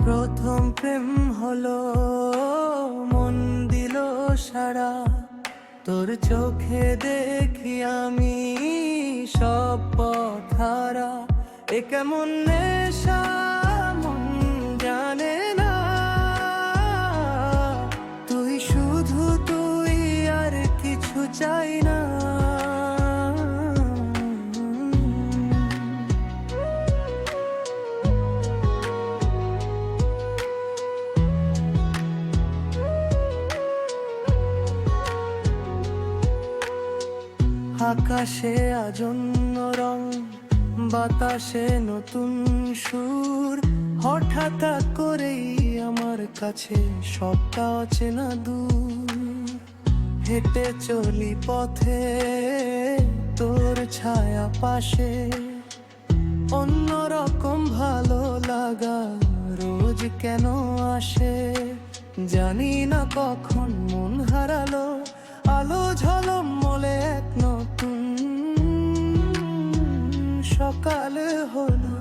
প্রথম প্রেম হলো, মন দিল সারা, তোর চোখে দেখি আমি সব পথহারা। এ কেমন নেশা মন জানে না, তুই শুধু তুই আর কিছু চাই না। আকাশে আজ অন্য রং, বাতাসে নতুন সুর, হঠাৎ করেই আমার কাছে সবটা অচেনা দূর। হেঁটে চলি পথে তোর ছায়া পাশে, অন্যরকম ভালো লাগা রোজ কেন আসে। জানি না কখন মন হারালো, আলো ঝলমলে এক নতুন সকাল হলো।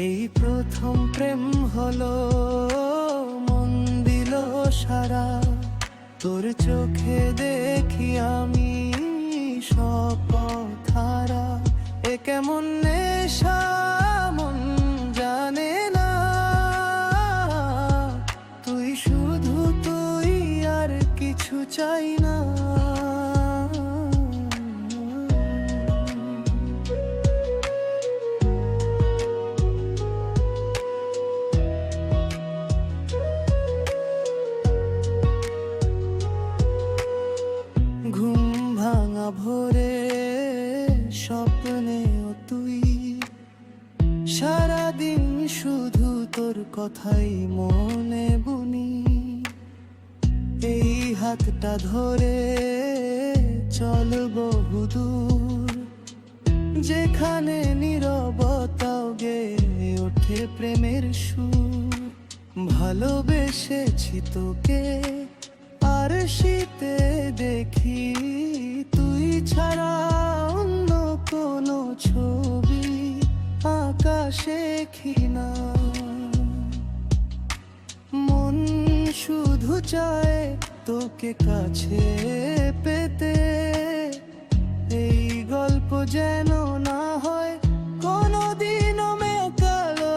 এই প্রথম প্রেম হলো, মন দিল সারা, তোর চোখে দেখি আমি সব পথহারা। এ কেমন নেশা মন জানে না, তুই শুধু তুই আর কিছু চাই না। ঘুম ভাঙা ভোরে স্বপ্নেও তুই, সারাদিন শুধু তোর কথাই মনে বুনি। এই হাতটা ধরে চল বহুদূর, যেখানে নীরবতাও গেয়ে ওঠে প্রেমের সুর। ভালোবেসেছি তোকে আর শীতে দেখি, তুই ছাড়া অন্য কোনো ছবি আকাশে না। মন শুধু চায় তোকে কাছে পেতে, এই গল্প যেন না হয় কোনোদিনও মেকালো।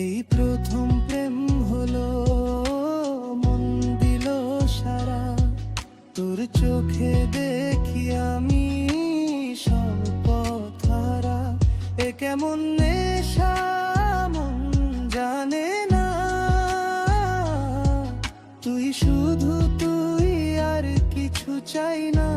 এই প্রথম প্রেম হলো, মন দিল সারা, তোর চোখে দেখি আমি সব পথহারা। এ কেমন নেশা মন জানে না, তুই শুধু তুই আর কিছু চাই না।